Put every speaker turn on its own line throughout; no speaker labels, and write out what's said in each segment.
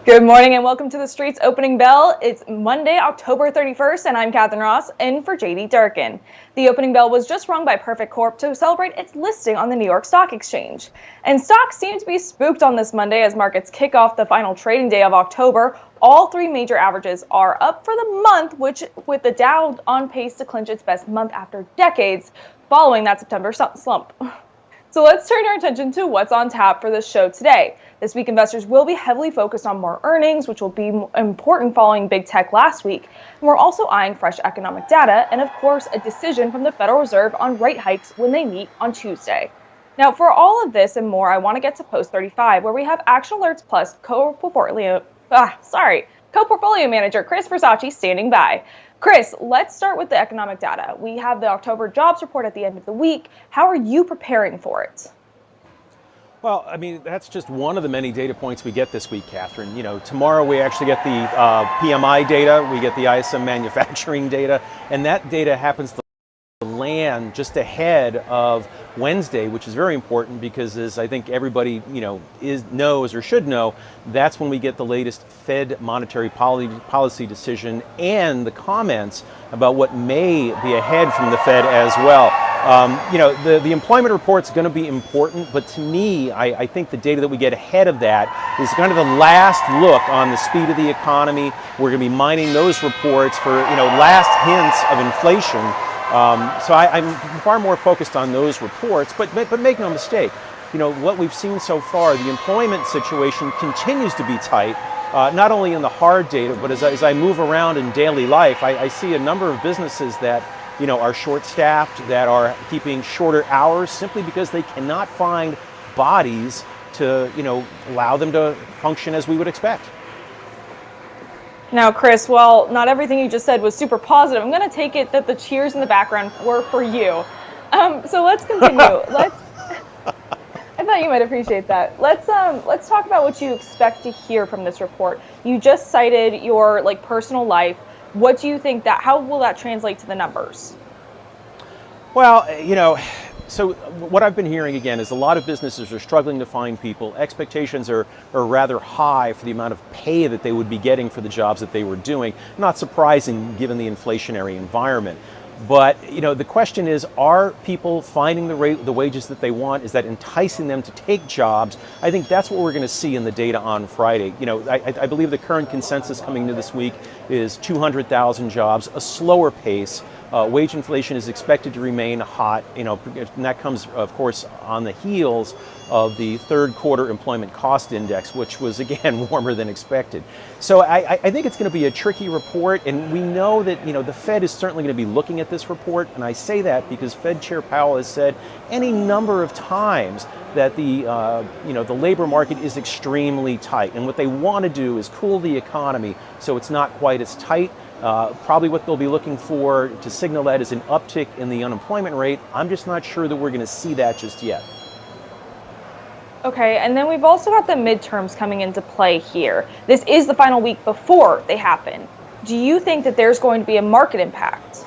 Good morning and welcome to The Street's Opening Bell. It's Monday, October 31st, and I'm Katherine Ross, in for JD Durkin. The opening bell was just rung by Perfect Corp to celebrate its listing on the New York Stock Exchange. And stocks seem to be spooked on this Monday as markets kick off the final trading day of October. All three major averages are up for the month, with the Dow on pace to clinch its best month after decades, following that September slump. So let's turn our attention to what's on tap for this show today. This week, investors will be heavily focused on more earnings, which will be important following big tech last week. And we're also eyeing fresh economic data and, of course, a decision from the Federal Reserve on rate hikes when they meet on Tuesday. Now, for all of this and more, I want to get to Post 35, where we have Action Alerts Plus co-portfolio manager Chris Versace standing by. Chris, let's start with the economic data. We have the October jobs report at the end of the week. How are you preparing for it?
Well, I mean, that's just one of the many data points we get this week, Catherine. You know, tomorrow we actually get the PMI data, we get the ISM manufacturing data, and that data happens to land just ahead of Wednesday, which is very important because, as I think everybody knows or should know, that's when we get the latest Fed monetary policy decision and the comments about what may be ahead from the Fed as well. The employment report's going to be important, but to me, I think the data that we get ahead of that is kind of the last look on the speed of the economy. We're going to be mining those reports for last hints of inflation. So I'm far more focused on those reports, but make no mistake, what we've seen so far, the employment situation continues to be tight, not only in the hard data, but as I move around in daily life, I see a number of businesses that are short-staffed, that are keeping shorter hours simply because they cannot find bodies to allow them to function as we would expect.
Now, Chris, while not everything you just said was super positive, I'm going to take it that the cheers in the background were for you. So let's continue. I thought you might appreciate that. Let's talk about what you expect to hear from this report. You just cited your personal life. What do you think how will that translate to the numbers?
Well, so what I've been hearing again is a lot of businesses are struggling to find people. Expectations are rather high for the amount of pay that they would be getting for the jobs that they were doing. Not surprising given the inflationary environment. But the question is, are people finding the wages that they want? Is that enticing them to take jobs? I think that's what we're going to see in the data on Friday. I believe the current consensus coming into this week is 200,000 jobs, a slower pace. Wage inflation is expected to remain hot, and that comes, of course, on the heels of the third quarter employment cost index, which was, again, warmer than expected. So I think it's going to be a tricky report, and we know that, the Fed is certainly going to be looking at this report, and I say that because Fed Chair Powell has said any number of times that the labor market is extremely tight, and what they want to do is cool the economy so it's not quite as tight. Probably what they'll be looking for to signal that is an uptick in the unemployment rate. I'm just not sure that we're going to see that just yet.
Okay, and then we've also got the midterms coming into play here. This is the final week before they happen. Do you think that there's going to be a market impact?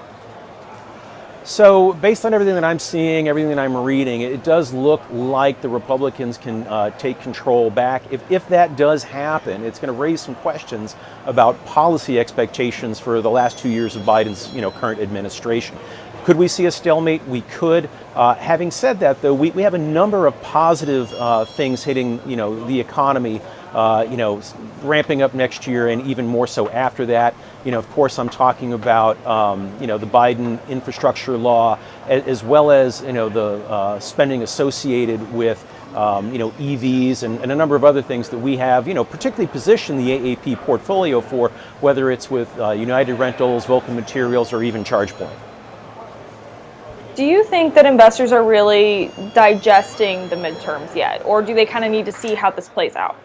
So based on everything that I'm seeing, everything that I'm reading, it does look like the Republicans can take control back. If that does happen, it's going to raise some questions about policy expectations for the last 2 years of Biden's current administration. Could we see a stalemate? We could. Having said that, though, we have a number of positive things hitting the economy, ramping up next year and even more so after that. Of course, I'm talking about the Biden infrastructure law, as well as the spending associated with EVs and a number of other things that we have particularly positioned the AAP portfolio for, whether it's with United Rentals, Vulcan Materials, or even ChargePoint.
Do you think that investors are really digesting the midterms yet, or do they kind of need to see how this plays out?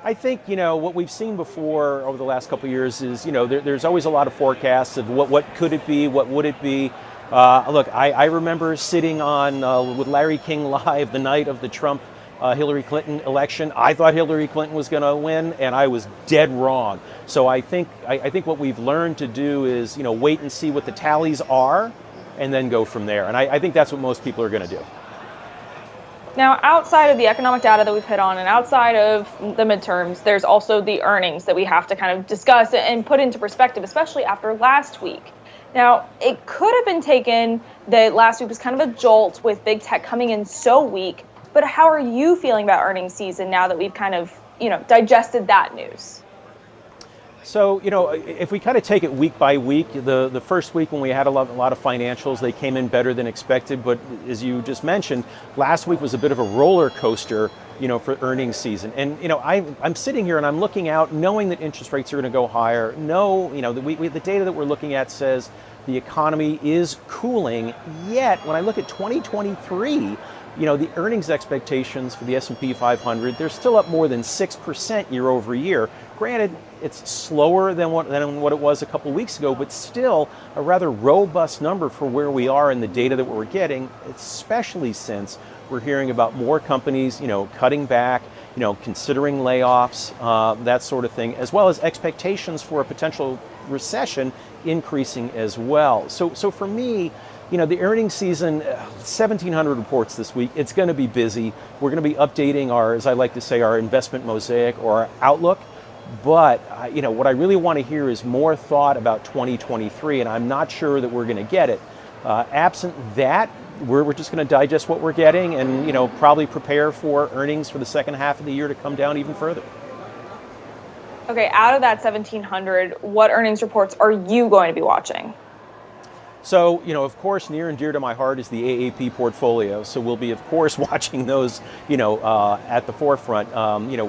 I think, what we've seen before over the last couple of years is, there's always a lot of forecasts of what could it be, what would it be. Look, I remember sitting on with Larry King Live the night of the Trump Hillary Clinton election. I thought Hillary Clinton was going to win, and I was dead wrong. So I think what we've learned to do is, wait and see what the tallies are, and then go from there. And I think that's what most people are going to do.
Now, outside of the economic data that we've hit on and outside of the midterms, there's also the earnings that we have to kind of discuss and put into perspective, especially after last week. Now, it could have been taken that last week was kind of a jolt with big tech coming in so weak, but how are you feeling about earnings season now that we've kind of, digested that news?
So, if we kind of take it week by week, the first week when we had a lot of financials, they came in better than expected. But as you just mentioned, last week was a bit of a roller coaster, for earnings season. And, I'm sitting here and I'm looking out knowing that interest rates are going to go higher. The data that we're looking at says the economy is cooling. Yet, when I look at 2023, the earnings expectations for the S&P 500, they're still up more than 6% year over year. Granted, it's slower than what it was a couple weeks ago, but still a rather robust number for where we are in the data that we're getting, especially since we're hearing about more companies, cutting back, considering layoffs, that sort of thing, as well as expectations for a potential recession increasing as well. So for me, the earnings season, 1,700 reports this week. It's going to be busy. We're going to be updating our, as I like to say, our investment mosaic or our outlook. But, what I really want to hear is more thought about 2023, and I'm not sure that we're going to get it. Absent that, we're just going to digest what we're getting and, probably prepare for earnings for the second half of the year to come down even further.
Okay, out of that 1,700, what earnings reports are you going to be watching?
So, of course, near and dear to my heart is the AAP portfolio. So we'll be, of course, watching those, at the forefront.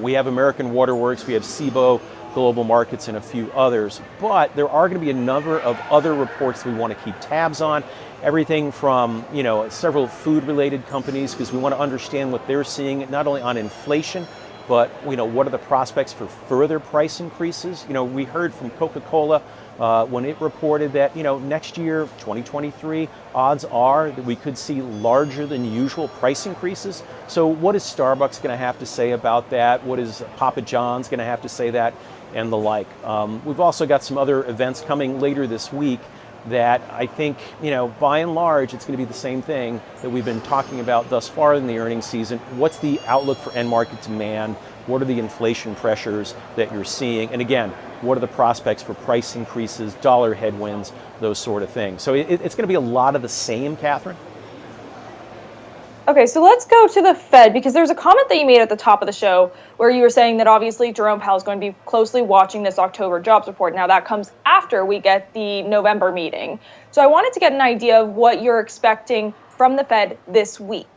We have American Waterworks, we have SIBO, Global Markets, and a few others. But there are going to be a number of other reports that we want to keep tabs on. Everything from, several food-related companies, because we want to understand what they're seeing, not only on inflation, but, what are the prospects for further price increases? We heard from Coca-Cola when it reported that, next year, 2023, odds are that we could see larger than usual price increases. So what is Starbucks going to have to say about that? What is Papa John's going to have to say that, and the like? We've also got some other events coming later this week that I think, by and large, it's going to be the same thing that we've been talking about thus far in the earnings season. What's the outlook for end market demand? What are the inflation pressures that you're seeing? And again, what are the prospects for price increases, dollar headwinds, those sort of things? So it's going to be a lot of the same, Katherine.
Okay, so let's go to the Fed, because there's a comment that you made at the top of the show where you were saying that obviously Jerome Powell is going to be closely watching this October jobs report. Now that comes after we get the November meeting. So I wanted to get an idea of what you're expecting from the Fed this week.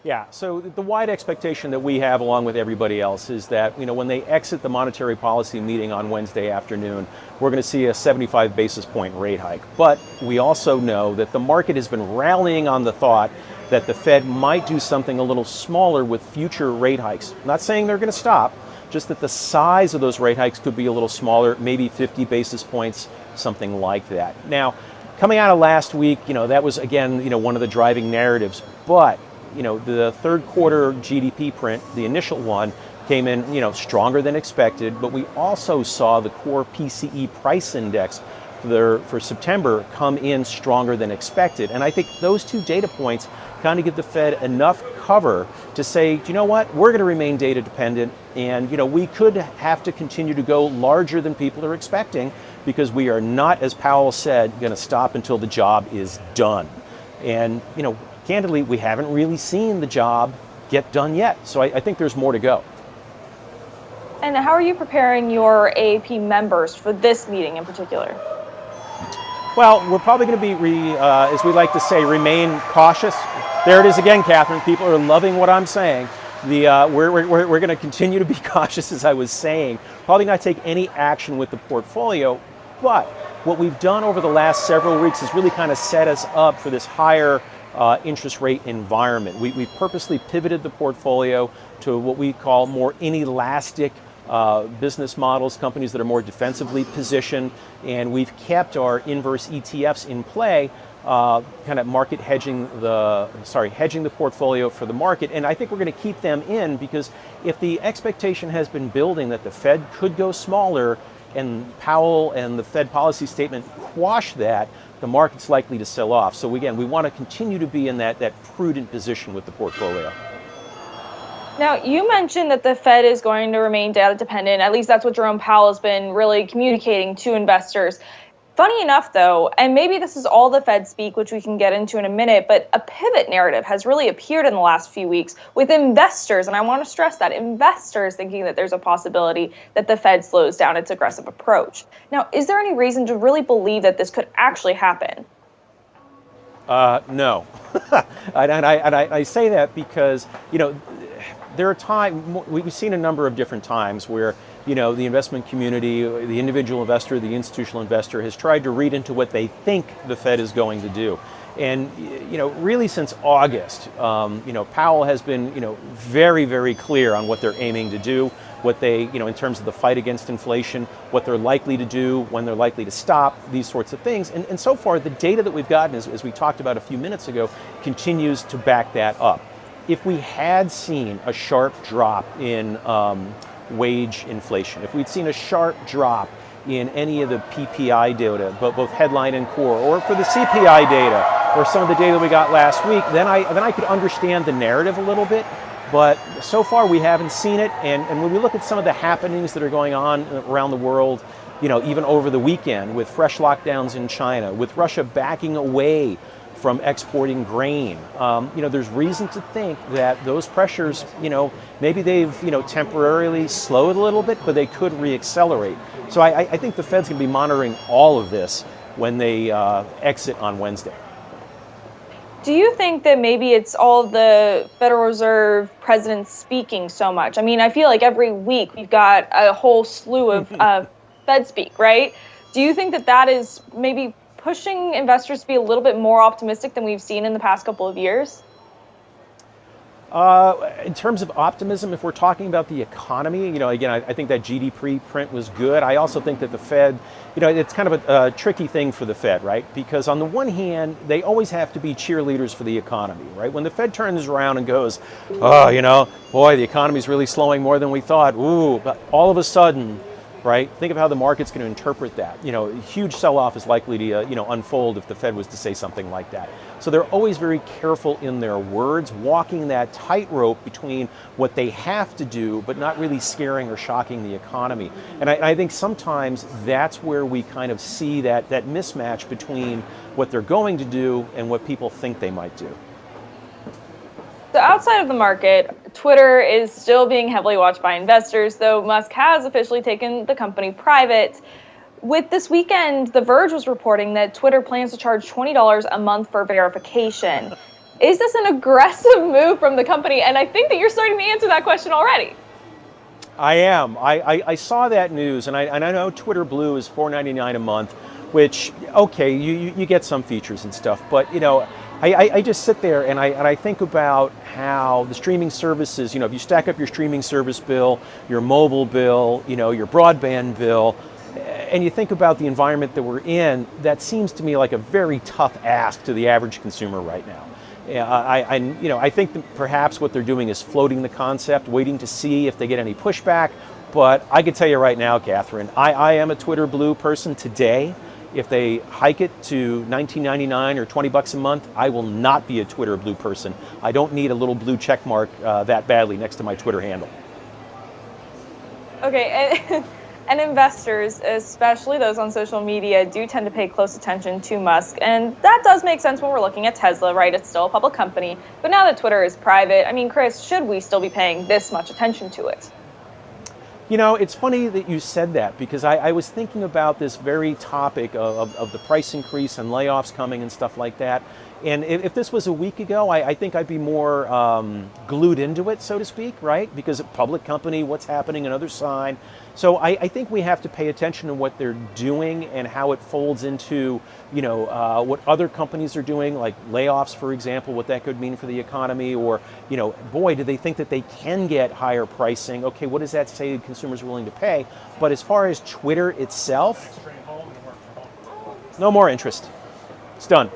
Yeah, so the wide expectation that we have along with everybody else is that, when they exit the monetary policy meeting on Wednesday afternoon, we're going to see a 75 basis point rate hike. But we also know that the market has been rallying on the thought that the Fed might do something a little smaller with future rate hikes. I'm not saying they're going to stop, just that the size of those rate hikes could be a little smaller, maybe 50 basis points, something like that. Now, coming out of last week, that was, again, one of the driving narratives. But the third quarter GDP print, the initial one, came in, stronger than expected, but we also saw the core PCE price index for September come in stronger than expected. And I think those two data points kind of give the Fed enough cover to say, you know what, we're going to remain data dependent, and we could have to continue to go larger than people are expecting, because we are not, as Powell said, going to stop until the job is done. And, candidly, we haven't really seen the job get done yet. So I think there's more to go.
And how are you preparing your AAP members for this meeting in particular?
Well, we're probably going to be, as we like to say, remain cautious. There it is again, Katherine. People are loving what I'm saying. We're going to continue to be cautious, as I was saying. Probably not take any action with the portfolio. But what we've done over the last several weeks is really kind of set us up for this higher interest rate environment. We've purposely pivoted the portfolio to what we call more inelastic business models, companies that are more defensively positioned, and we've kept our inverse ETFs in play, kind of hedging the portfolio for the market. And I think we're going to keep them in, because if the expectation has been building that the Fed could go smaller, and Powell and the Fed policy statement quash that, the market's likely to sell off. So again, we want to continue to be in that prudent position with the portfolio.
Now, you mentioned that the Fed is going to remain data dependent. At least that's what Jerome Powell has been really communicating to investors. Funny enough, though, and maybe this is all the Fed speak, which we can get into in a minute, but a pivot narrative has really appeared in the last few weeks with investors, and I want to stress that, investors thinking that there's a possibility that the Fed slows down its aggressive approach. Now, is there any reason to really believe that this could actually happen?
No. and I say that because, there are times, we've seen a number of different times where, the investment community, the individual investor, the institutional investor has tried to read into what they think the Fed is going to do. And, really since August, Powell has been, very, very clear on what they're aiming to do, what they, in terms of the fight against inflation, what they're likely to do, when they're likely to stop, these sorts of things. And so far, the data that we've gotten, as we talked about a few minutes ago, continues to back that up. If we had seen a sharp drop in wage inflation, if we'd seen a sharp drop in any of the PPI data, both headline and core, or for the CPI data, or some of the data we got last week, then I could understand the narrative a little bit. But so far we haven't seen it, and when we look at some of the happenings that are going on around the world, even over the weekend with fresh lockdowns in China, with Russia backing away from exporting grain, there's reason to think that those pressures, maybe they've, temporarily slowed a little bit, but they could reaccelerate. So I think the Fed's going to be monitoring all of this when they exit on Wednesday.
Do you think that maybe it's all the Federal Reserve president speaking so much? I mean, I feel like every week we've got a whole slew of Fed speak, right? Do you think that is maybe pushing investors to be a little bit more optimistic than we've seen in the past couple of years?
In terms of optimism, if we're talking about the economy, again, I think that GDP print was good. I also think that the Fed, it's kind of a tricky thing for the Fed, right? Because on the one hand, they always have to be cheerleaders for the economy, right? When the Fed turns around and goes, oh, boy, the economy's really slowing more than we thought. Ooh, but all of a sudden, right? Think of how the market's going to interpret that. A huge sell-off is likely to, unfold if the Fed was to say something like that. So they're always very careful in their words, walking that tightrope between what they have to do, but not really scaring or shocking the economy. And I think sometimes that's where we kind of see that mismatch between what they're going to do and what people think they might do.
So outside of the market, Twitter is still being heavily watched by investors, though Musk has officially taken the company private. With this weekend, The Verge was reporting that Twitter plans to charge $20 a month for verification. Is this an aggressive move from the company? And I think that you're starting to answer that question already.
I am. I saw that news, and I know Twitter Blue is $4.99 a month, which, okay, you get some features and stuff, but, I just sit there and I think about how the streaming services, if you stack up your streaming service bill, your mobile bill, your broadband bill, and you think about the environment that we're in, that seems to me like a very tough ask to the average consumer right now. I think that perhaps what they're doing is floating the concept, waiting to see if they get any pushback. But I can tell you right now, Katherine, I am a Twitter Blue person today. If they hike it to $19.99 or $20 a month, I will not be a Twitter Blue person. I don't need a little blue check mark that badly next to my Twitter handle.
Okay, and investors, especially those on social media, do tend to pay close attention to Musk. And that does make sense when we're looking at Tesla, right? It's still a public company. But now that Twitter is private, I mean, Chris, should we still be paying this much attention to it?
It's funny that you said that, because I was thinking about this very topic of the price increase and layoffs coming and stuff like that. And if this was a week ago, I think I'd be more glued into it, so to speak, right? Because a public company, what's happening, another sign. So I think we have to pay attention to what they're doing and how it folds into, what other companies are doing, like layoffs, for example, what that could mean for the economy, or, boy, do they think that they can get higher pricing? Okay, what does that say consumers are willing to pay? But as far as Twitter itself, no more interest. It's done.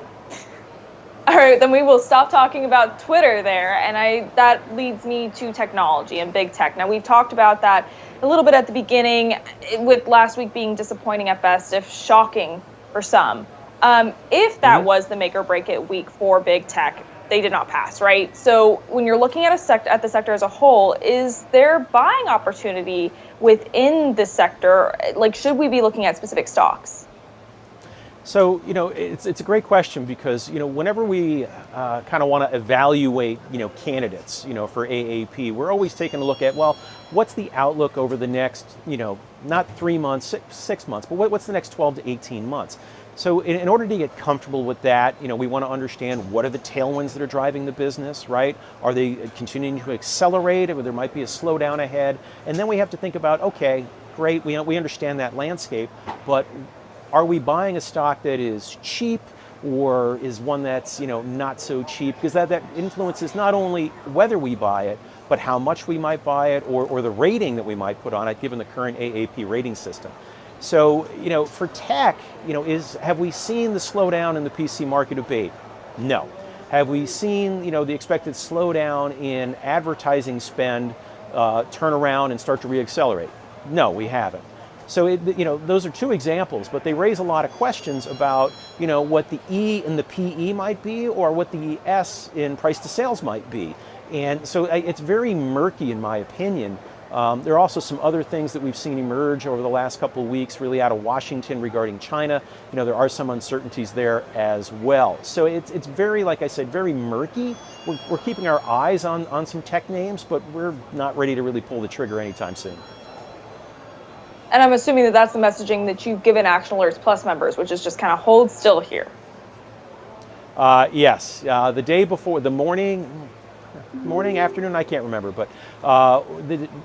All right, then we will stop talking about Twitter there, and that leads me to technology and big tech. Now, we talked about that a little bit at the beginning, with last week being disappointing at best, if shocking for some. If that was the make or break it week for big tech, they did not pass, right? So when you're looking at the sector as a whole, is there buying opportunity within the sector? Like, should we be looking at specific stocks?
So, it's a great question because, whenever we kind of want to evaluate, candidates, for AAP, we're always taking a look at, well, what's the outlook over the next, not 3 months, 6 months, but what's the next 12 to 18 months? So in order to get comfortable with that, we want to understand what are the tailwinds that are driving the business, right? Are they continuing to accelerate, or there might be a slowdown ahead? And then we have to think about, okay, great, we understand that landscape, but are we buying a stock that is cheap, or is one that's not so cheap? Because that influences not only whether we buy it, but how much we might buy it, or the rating that we might put on it, given the current AAP rating system. So for tech, have we seen the slowdown in the PC market abate? No. Have we seen the expected slowdown in advertising spend turn around and start to reaccelerate? No, we haven't. So those are two examples, but they raise a lot of questions about what the E in the PE might be, or what the S in price to sales might be. And so it's very murky in my opinion. There are also some other things that we've seen emerge over the last couple of weeks, really out of Washington regarding China. There are some uncertainties there as well. So it's very, like I said, very murky. We're keeping our eyes on some tech names, but we're not ready to really pull the trigger anytime soon.
And I'm assuming that that's the messaging that you've given Action Alerts Plus members, which is just kind of hold still here.
Yes, the day before, the morning, afternoon, I can't remember, but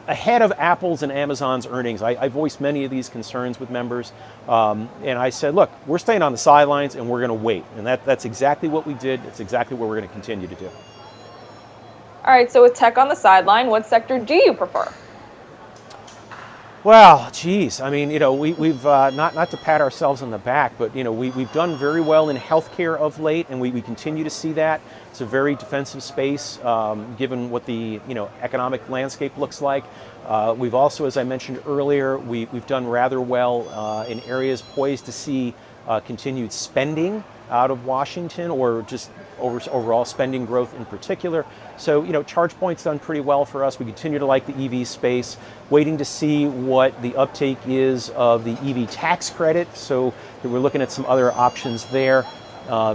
ahead of Apple's and Amazon's earnings, I voiced many of these concerns with members, and I said, look, we're staying on the sidelines and we're going to wait. And that's exactly what we did. It's exactly what we're going to continue to do.
All right, so with tech on the sideline, what sector do you prefer?
Well, geez, I mean, we've not to pat ourselves on the back, but we've done very well in healthcare of late, and we continue to see that. It's a very defensive space, given what the economic landscape looks like. We've also, as I mentioned earlier, we've done rather well in areas poised to see continued spending out of Washington, or just overall spending growth in particular. So, ChargePoint's done pretty well for us. We continue to like the EV space, waiting to see what the uptake is of the EV tax credit. So we're looking at some other options there.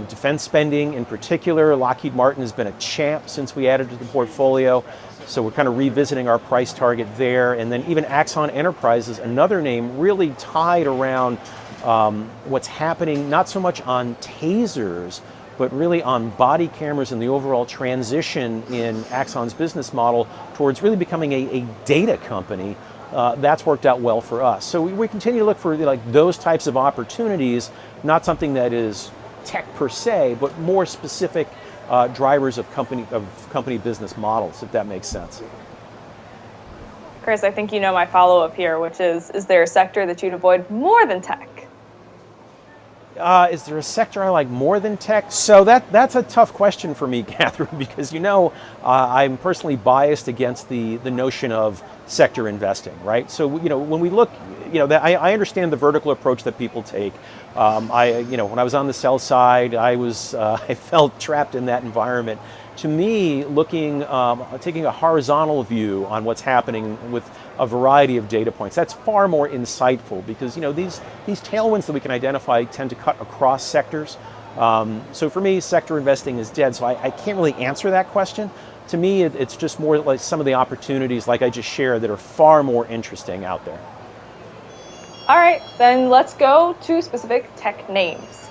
Defense spending in particular, Lockheed Martin has been a champ since we added to the portfolio. So we're kind of revisiting our price target there. And then even Axon Enterprises, another name really tied around what's happening, not so much on tasers, but really on body cameras and the overall transition in Axon's business model towards really becoming a data company. That's worked out well for us. So we continue to look for those types of opportunities, not something that is tech per se, but more specific drivers of company business models, if that makes sense.
Chris, I think my follow-up here, which is there a sector that you'd avoid more than tech?
Is there a sector I like more than tech? So that's a tough question for me, Katherine, because I'm personally biased against the notion of sector investing, right? So when we look, I understand the vertical approach that people take. When I was on the sell side, I felt trapped in that environment. To me, taking a horizontal view on what's happening with a variety of data points, that's far more insightful, because these tailwinds that we can identify tend to cut across sectors. So for me, sector investing is dead. So I can't really answer that question. To me, it's just more like some of the opportunities, like I just shared, that are far more interesting out there.
All right, then let's go to specific tech names.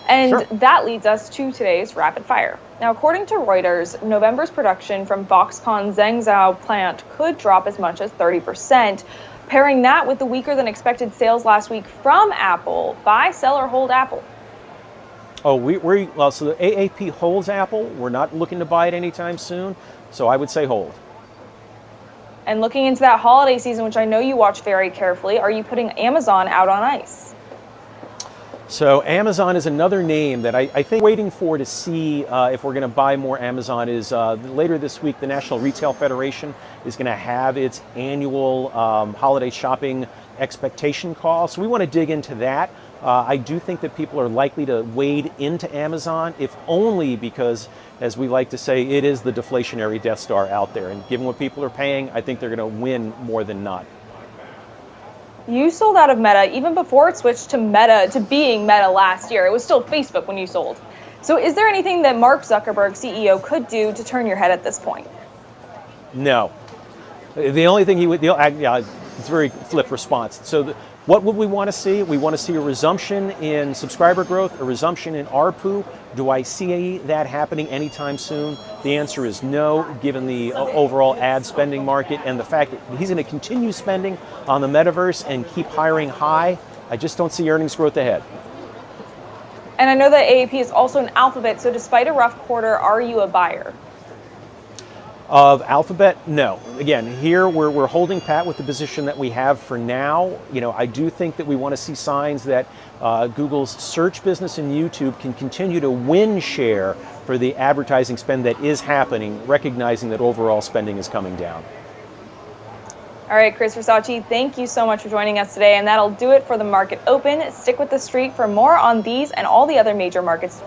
And
Sure.
That leads us to today's rapid fire. Now, according to Reuters, November's production from Foxconn's Zhangzhou plant could drop as much as 30%. Pairing that with the weaker than expected sales last week from Apple, buy, sell, or hold Apple?
Oh, so the AAP holds Apple. We're not looking to buy it anytime soon. So I would say hold.
And looking into that holiday season, which I know you watch very carefully, are you putting Amazon out on ice?
So Amazon is another name that I think waiting to see if we're going to buy more Amazon is later this week. The National Retail Federation is going to have its annual holiday shopping expectation call. So we want to dig into that. I do think that people are likely to wade into Amazon, if only because, as we like to say, it is the deflationary Death Star out there. And given what people are paying, I think they're going to win more than not.
You sold out of Meta even before it switched to being Meta last year. It was still Facebook when you sold. So is there anything that Mark Zuckerberg, CEO, could do to turn your head at this point?
No. The only thing he would, yeah, it's a very flip response. So what would we want to see? We want to see a resumption in subscriber growth, a resumption in ARPU. Do I see that happening anytime soon? The answer is no, given the overall ad spending market and the fact that he's going to continue spending on the metaverse and keep hiring high. I just don't see earnings growth ahead.
And I know that AAP is also an Alphabet, so despite a rough quarter, are you a buyer?
Of Alphabet, no. Again, here we're holding pat with the position that we have for now. You know, I do think that we want to see signs that Google's search business and YouTube can continue to win share for the advertising spend that is happening, recognizing that overall spending is coming down.
All right, Chris Versace, thank you so much for joining us today, and that'll do it for the Market Open. Stick with The Street for more on these and all the other major markets